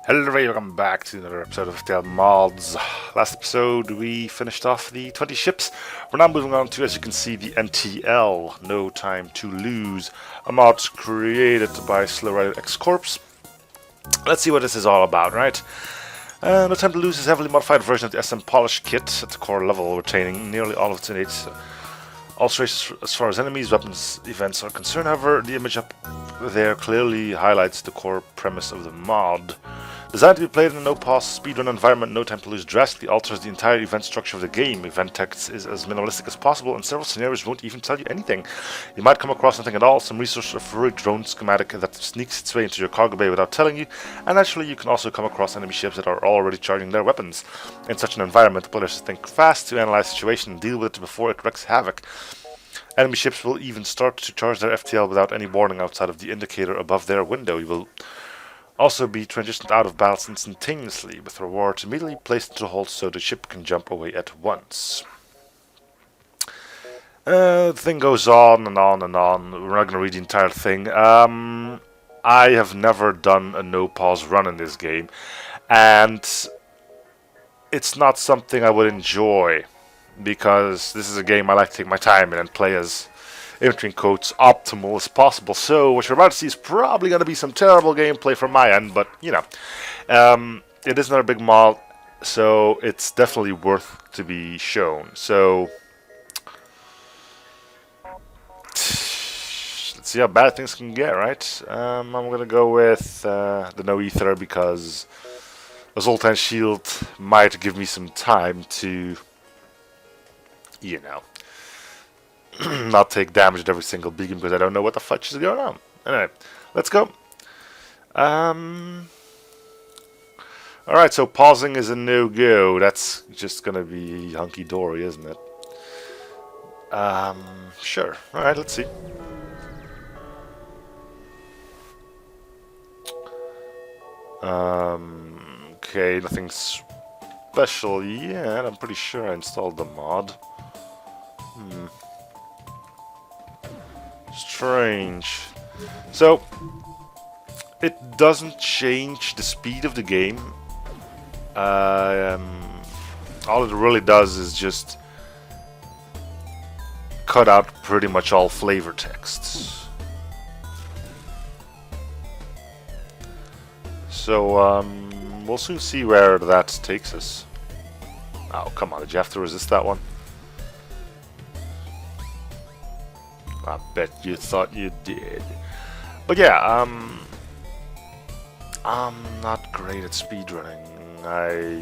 Hello everybody, welcome back to another episode of FTL Mods. Last episode we finished off the 20 ships. We're now moving on to, as you can see, the FTL, No Time to Lose, a mod created by Slow Rider X Corps. Let's see what this is all about, right? No Time to Lose is a heavily modified version of the SM Polish kit at the core level, retaining nearly all of its innate alterations as far as enemies, weapons, events are concerned. However, the image up there clearly highlights the core premise of the mod. Designed to be played in a no-pause speedrun environment, No Time to Lose drastically alters the entire event structure of the game. Event text is as minimalistic as possible, and several scenarios won't even tell you anything. You might come across nothing at all, some resource or furry drone schematic that sneaks its way into your cargo bay without telling you, and naturally you can also come across enemy ships that are already charging their weapons. In such an environment, players think fast to analyze the situation and deal with it before it wreaks havoc. Enemy ships will even start to charge their FTL without any warning outside of the indicator above their window. You will also be transitioned out of battles instantaneously, with rewards immediately placed into hold so the ship can jump away at once. The thing goes on and on and on. We're not going to read the entire thing. I have never done a no-pause run in this game, and it's not something I would enjoy, because this is a game I like to take my time in and play as, in between quotes, optimal as possible. So what you're about to see is probably going to be some terrible gameplay from my end, but you know, it is another big mod, so it's definitely worth to be shown. So let's see how bad things can get, right? I'm going to go with the no ether, because the Zoltan shield might give me some time to, you know, not take damage at every single beacon, because I don't know what the fudge is going on. Anyway, let's go. Alright, so pausing is a no-go. That's just gonna be hunky-dory, isn't it? Sure. Alright, let's see. Okay, nothing special yet. I'm pretty sure I installed the mod. Strange. So, it doesn't change the speed of the game. All it really does is just cut out pretty much all flavor texts. So, we'll soon see where that takes us. Oh, come on, did you have to resist that one? I bet you thought you did. But yeah, I'm not great at speedrunning. I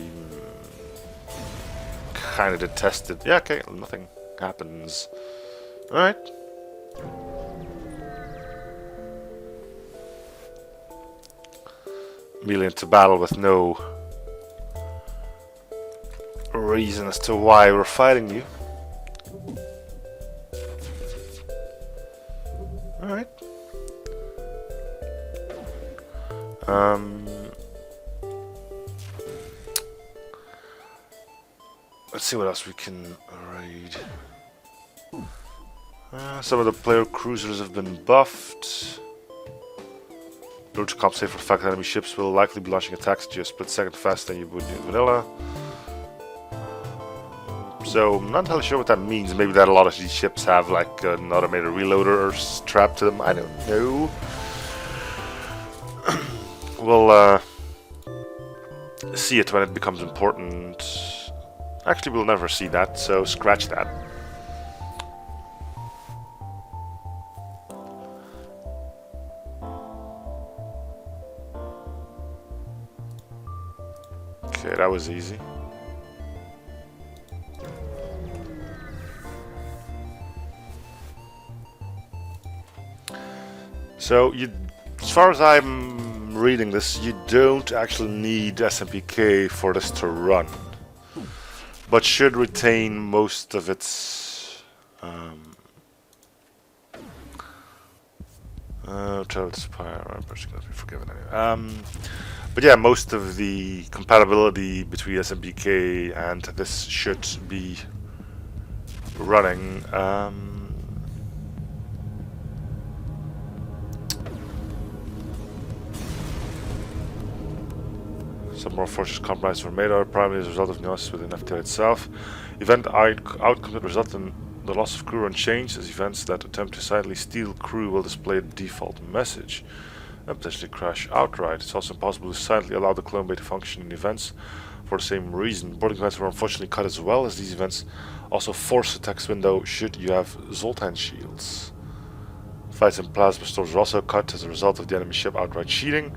kind of detest it. Yeah, okay, nothing happens. Alright. Immediately into battle with no reason as to why we're fighting you. Alright. Let's see what else we can raid. Some of the player cruisers have been buffed. In order to compensate for the fact that enemy ships will likely be launching attacks at you a split second faster than you would in vanilla. So I'm not entirely sure what that means. Maybe that a lot of these ships have like an automated reloader strapped to them. I don't know. We'll see it when it becomes important. Actually, we'll never see that, so scratch that. Okay, that was easy. So, as far as I'm reading this, you don't actually need SMPK for this to run, but should retain most of its travel to Spire, but she gonna be forgiven anyway. But yeah, most of the compatibility between SMPK and this should be running. Some more forces compromises were made out primarily as a result of nuances within FTL itself. Event outcomes that result in the loss of crew are unchanged, as events that attempt to silently steal crew will display the default message and potentially crash outright. It's also impossible to silently allow the clone bay to function in events for the same reason. Boarding events were unfortunately cut as well, as these events also force the text window should you have Zoltan shields. Flights and plasma stores were also cut as a result of the enemy ship outright cheating.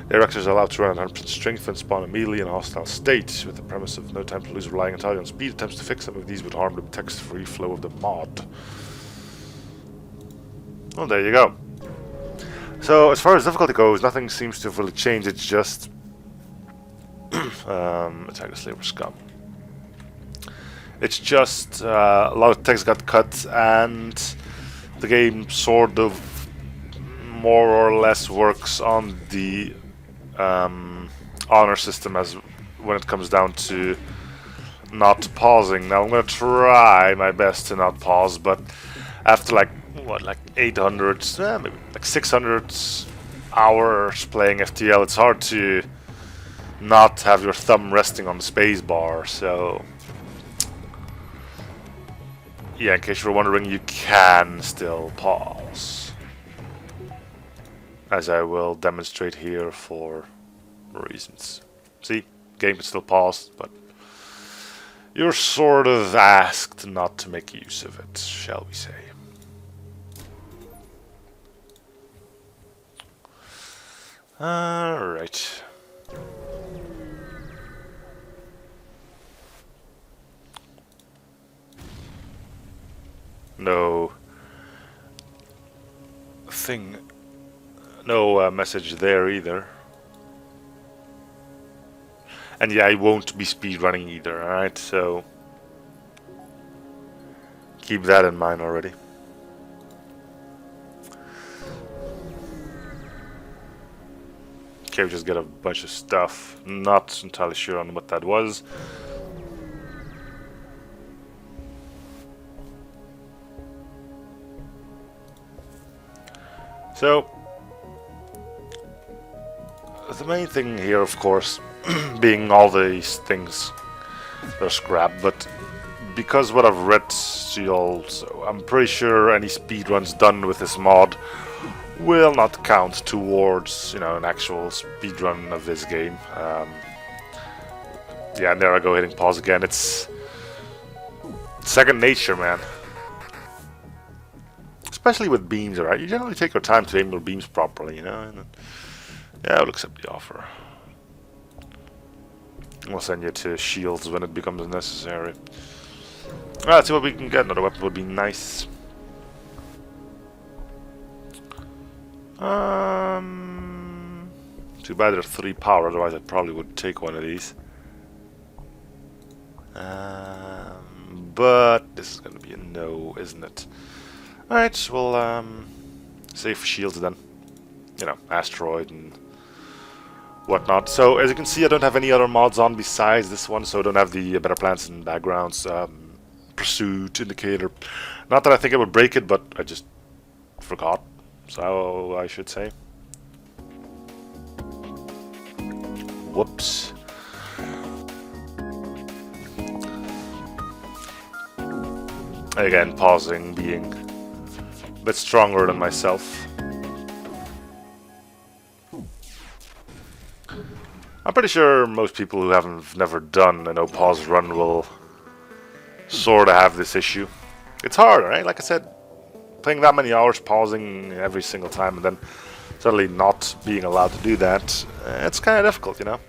The reactors are allowed to run at 100% strength and spawn immediately in a hostile state, with the premise of no time to lose relying entirely on speed. Attempts to fix some of these would harm the text-free flow of the mod. Well, there you go. So, as far as difficulty goes, nothing seems to have really changed. It's just attack the slaver scum. It's just a lot of text got cut, and the game sort of more or less works on the honor system as when it comes down to not pausing. Now I'm gonna try my best to not pause, but after like 800, maybe like 600 hours playing FTL, it's hard to not have your thumb resting on the space bar. So yeah, in case you're wondering, you can still pause, as I will demonstrate here for reasons. See, game can still pause, but you're sort of asked not to make use of it, shall we say. Alright. No thing, no message there either. And yeah, I won't be speedrunning either, alright, so keep that in mind already. Okay, we just get a bunch of stuff. Not entirely sure on what that was. So, the main thing here, of course, being all these things are scrapped, but because what I've read still, so I'm pretty sure any speedruns done with this mod will not count towards, you know, an actual speedrun of this game. Yeah, and there I go, hitting pause again. It's second nature, man. Especially with beams, right? You generally take your time to aim your beams properly, you know. And then, yeah, I'll accept the offer. We'll send you to shields when it becomes necessary. Let's see what we can get. Another weapon would be nice. Too bad there's 3 power, otherwise I probably would take one of these. But this is going to be a no, isn't it? Alright, we'll save for shields then. You know, asteroid and whatnot. So, as you can see, I don't have any other mods on besides this one, so I don't have the better plants and backgrounds, pursuit indicator. Not that I think I would break it, but I just forgot. So, I should say. Whoops. Again, pausing, being a bit stronger than myself. I'm pretty sure most people who have never done a no-pause run will sort of have this issue. It's hard, right? Like I said, playing that many hours, pausing every single time, and then suddenly not being allowed to do that, it's kind of difficult, you know?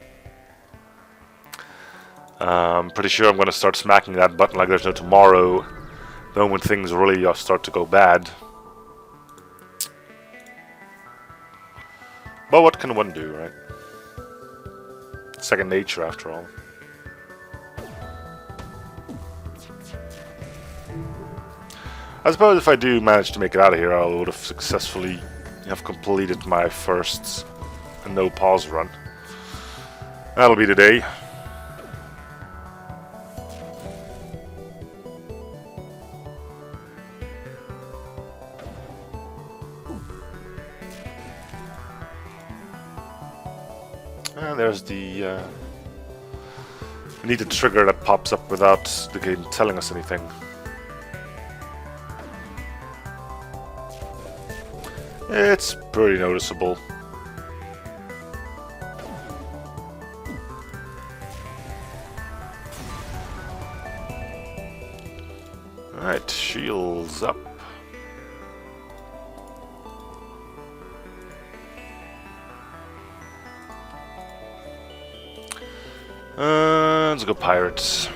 I'm pretty sure I'm going to start smacking that button like there's no tomorrow, the moment things really start to go bad. But what can one do, right? Second nature, after all. I suppose if I do manage to make it out of here, I would have successfully completed my first no-pause run. That'll be the day. And there's the... we need the trigger that pops up without the game telling us anything. It's pretty noticeable. Alright, shields up. Let's go pirates.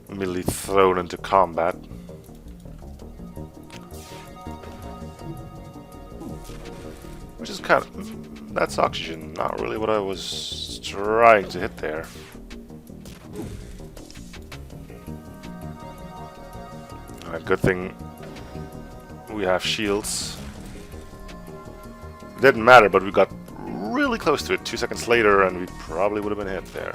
Immediately thrown into combat. Which is kind of... that's oxygen, not really what I was trying to hit there. Good thing we have shields. It didn't matter, but we got really close to it 2 seconds later and we probably would have been hit there.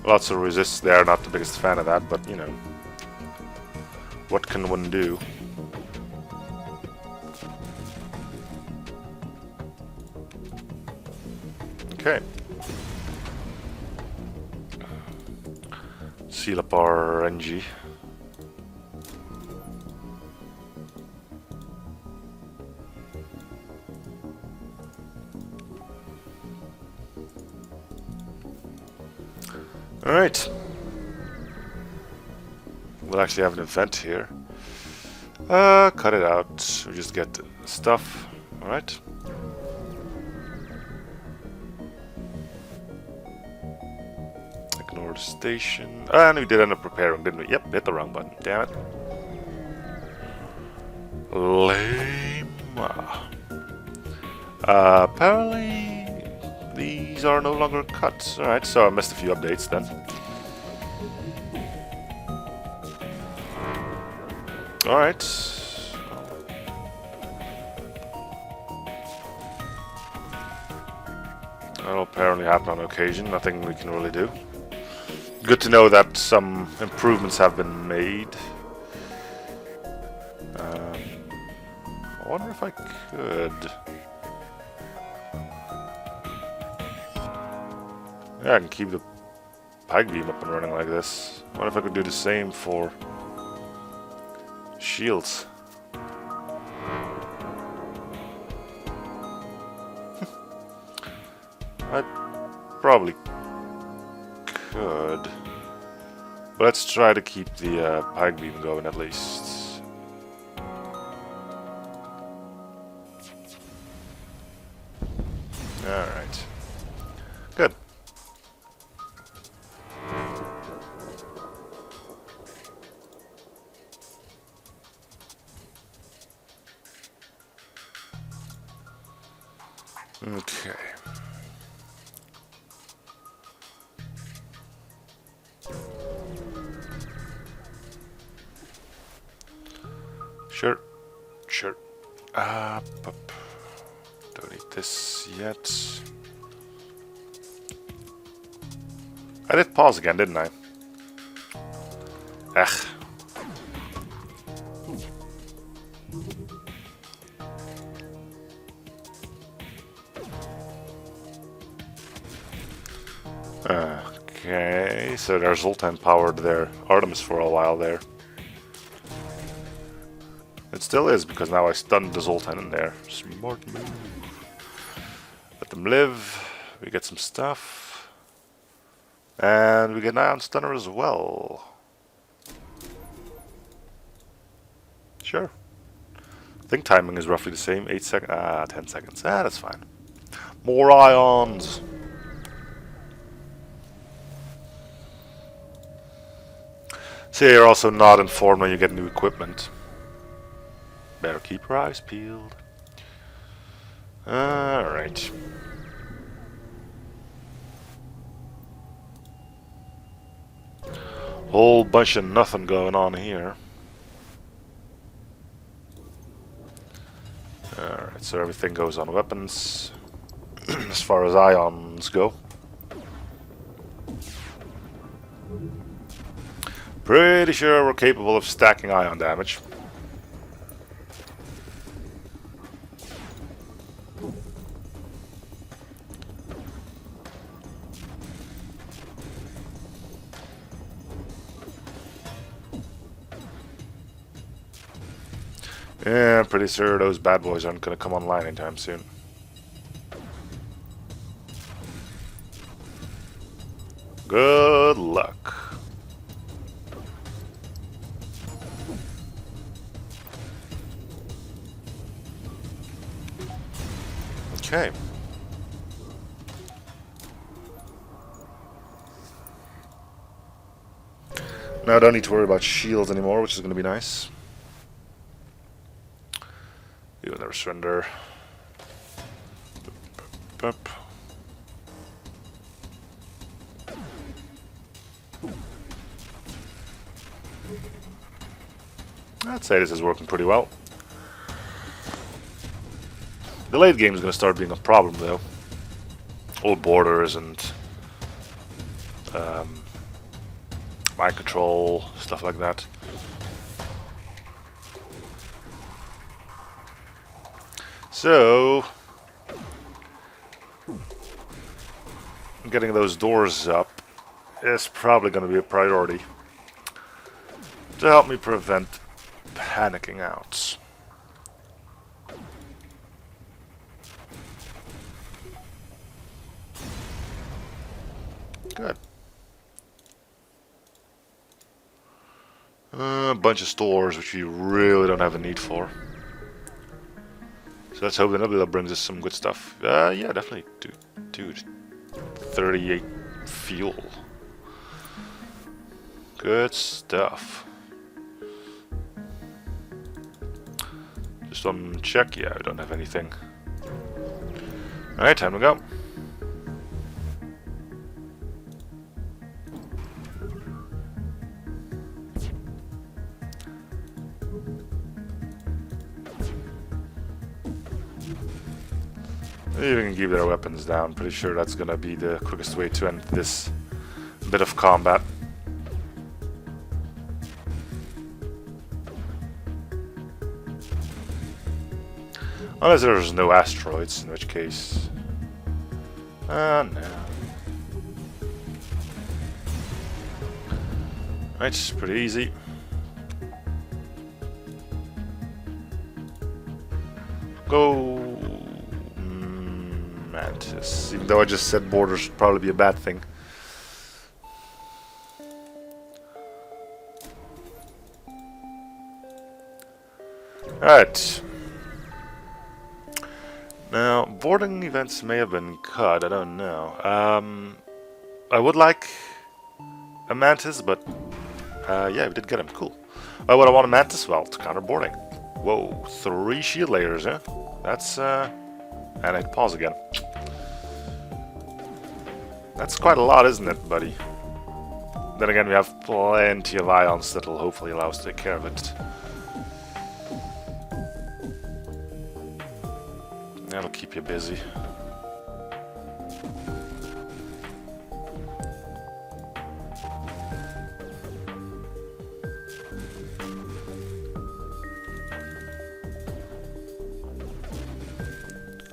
Lots of resists there, not the biggest fan of that, but you know, what can one do? Okay. Seal up our NG. Alright. We'll actually have an event here. Cut it out. We just get stuff. Alright. Ignore the station. And we did end up repairing, didn't we? Yep, hit the wrong button. Damn it. Lame. Apparently these are no longer cut. Alright, so I missed a few updates then. Alright. That'll apparently happen on occasion. Nothing we can really do. Good to know that some improvements have been made. I wonder if I could... yeah, I can keep the pike beam up and running like this. What if I could do the same for shields? I probably could. But let's try to keep the pike beam going at least. Alright. Good. Okay. Sure. Sure. Don't need this yet. I did pause again, didn't I? Ugh. Okay, so their Zoltan powered their Artemis for a while there. It still is, because now I stunned the Zoltan in there. Smart move. Let them live. We get some stuff. And we get an Ion Stunner as well. Sure. I think timing is roughly the same. 8 seconds. 10 seconds. That's fine. More ions. So you're also not informed when you get new equipment. Better keep your eyes peeled. Alright. Whole bunch of nothing going on here. Alright, so everything goes on weapons. as far as ions go. Pretty sure we're capable of stacking ion damage. Yeah, I'm pretty sure those bad boys aren't going to come online anytime soon. Good luck. Okay. Now I don't need to worry about shields anymore, which is going to be nice. You will never surrender. Up. I'd say this is working pretty well. The late game is going to start being a problem, though. All borders and mind control, stuff like that. So, getting those doors up is probably going to be a priority to help me prevent panicking out. Good. A bunch of stores which we really don't have a need for. So let's hope that that brings us some good stuff. Yeah, definitely. Dude. 38 fuel. Good stuff. Just on check. Yeah, I don't have anything. Alright, time to go. Maybe we can keep their weapons down. Pretty sure that's gonna be the quickest way to end this bit of combat. Unless there's no asteroids, in which case... no. Right, it's pretty easy. Go... Mantis. Even though I just said borders should probably be a bad thing. Alright. Now, boarding events may have been cut, I don't know. I would like a Mantis, but yeah, we did get him, cool. Why would I want a Mantis? Well, to counter boarding. Whoa, 3 shield layers, huh? That's, and I pause again. That's quite a lot, isn't it, buddy? Then again, we have plenty of ions that will hopefully allow us to take care of it. That'll keep you busy.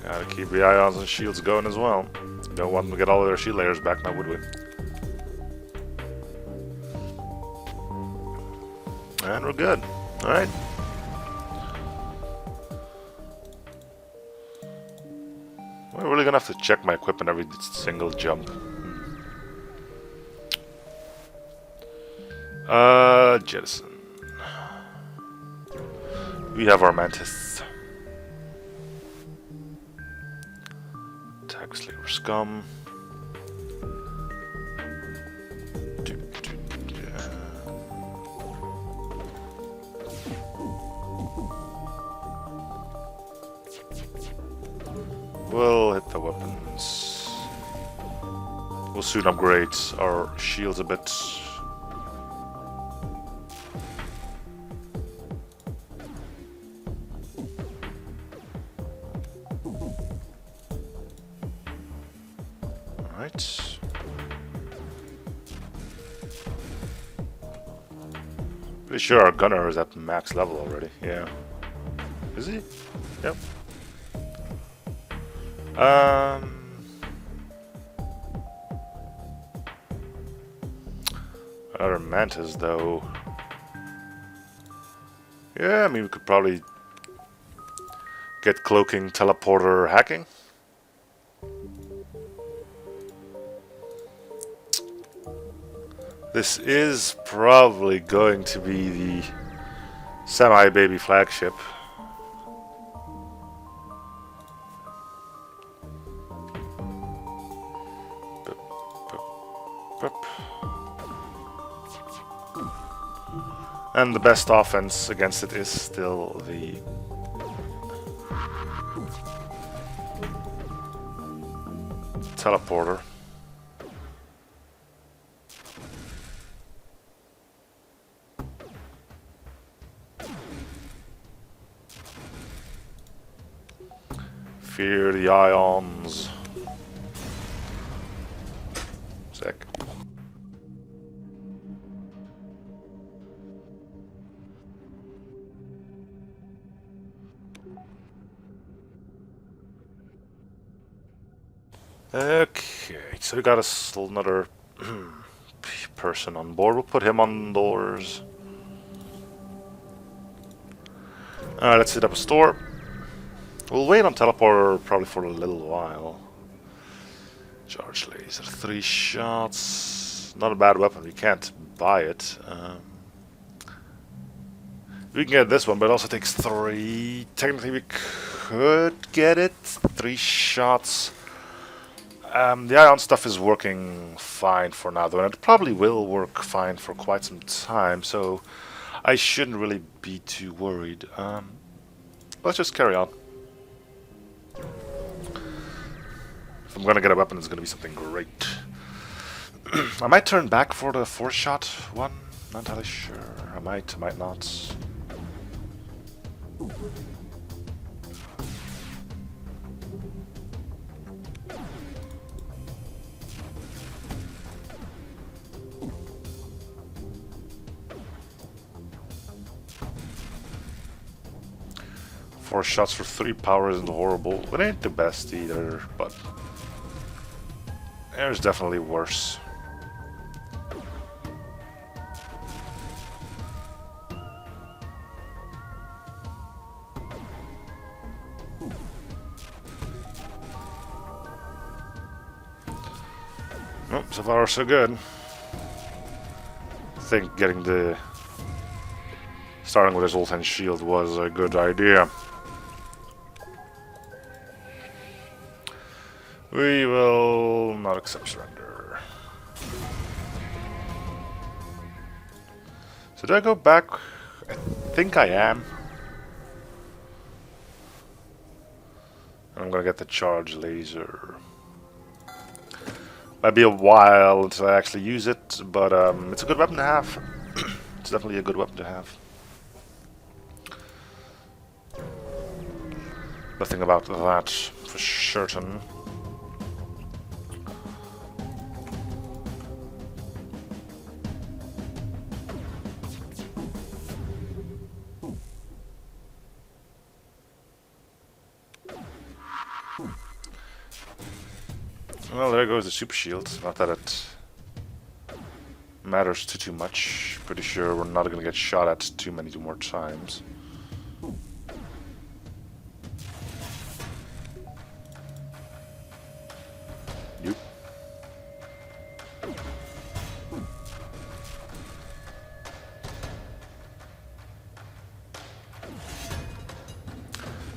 Gotta keep the ions and shields going as well. Don't want them to get all of their shield layers back now, would we? And we're good. Alright. We're really gonna have to check my equipment every single jump. Jettison. We have our Mantis. Attack Slayer Scum. We'll hit the weapons. We'll soon upgrade our shields a bit. Alright. Pretty sure our gunner is at max level already. Yeah. Is he? Yep. Another mantis though. Yeah, I mean we could probably get cloaking, teleporter, hacking. This is probably going to be the semi-baby flagship. And the best offense against it is still the teleporter. Fear the ions. Sick. Okay, so we got another person on board. We'll put him on doors. Alright, let's set up a store. We'll wait on teleporter probably for a little while. Charge laser, 3 shots. Not a bad weapon, we can't buy it. We can get this one, but it also takes 3. Technically we could get it. 3 shots. The ion stuff is working fine for now, though, and it probably will work fine for quite some time, so I shouldn't really be too worried. Let's just carry on. If I'm gonna get a weapon, it's gonna be something great. I might turn back for the 4-shot one. Not entirely sure. I might not. 4 shots for 3 power isn't horrible. It ain't the best either, but there's definitely worse. Nope, so far so good. I think starting with his ult and shield was a good idea. We will not accept surrender. So do I go back? I think I am. I'm gonna get the charge laser. Might be a while until I actually use it, but it's a good weapon to have. It's definitely a good weapon to have. Nothing about that for certain. Well, there goes the super shield. Not that it matters too much. Pretty sure we're not gonna get shot at too many more times. Nope.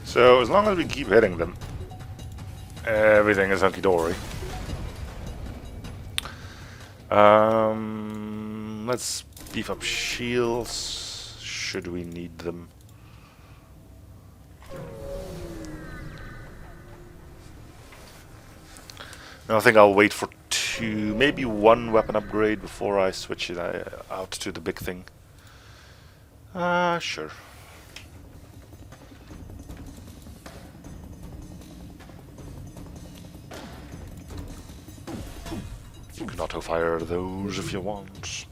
So as long as we keep hitting them, everything is hunky-dory. Let's beef up shields, should we need them. I think I'll wait for 2, maybe 1 weapon upgrade before I switch it out to the big thing. Sure. You can auto-fire those if you want.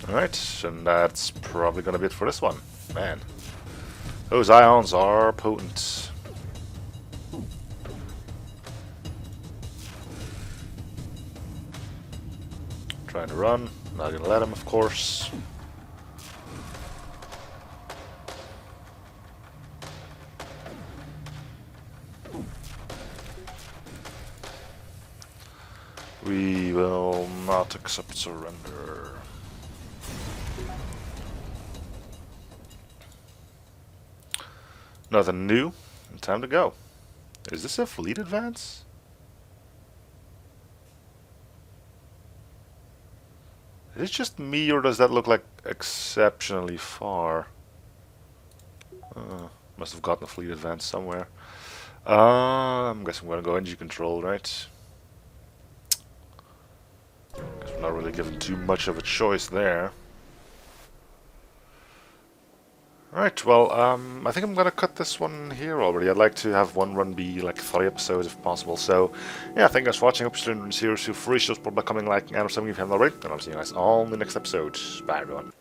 Alright, and that's probably gonna be it for this one. Man, those ions are potent. Trying to run, not gonna let him, of course. We will not accept surrender. Nothing new. Time to go. Is this a fleet advance? Is it just me, or does that look like exceptionally far? Must have gotten a fleet advance somewhere. I'm guessing we're gonna go engine control, right? Guess we're not really given too much of a choice there. Alright, well, I think I'm gonna cut this one here already. I'd like to have one run be like 3 episodes if possible. So, yeah, thank you guys for watching. Hope you're enjoying the series. Feel free to support by coming, liking, and subscribing if you haven't already. And I'll see you guys on the next episode. Bye, everyone.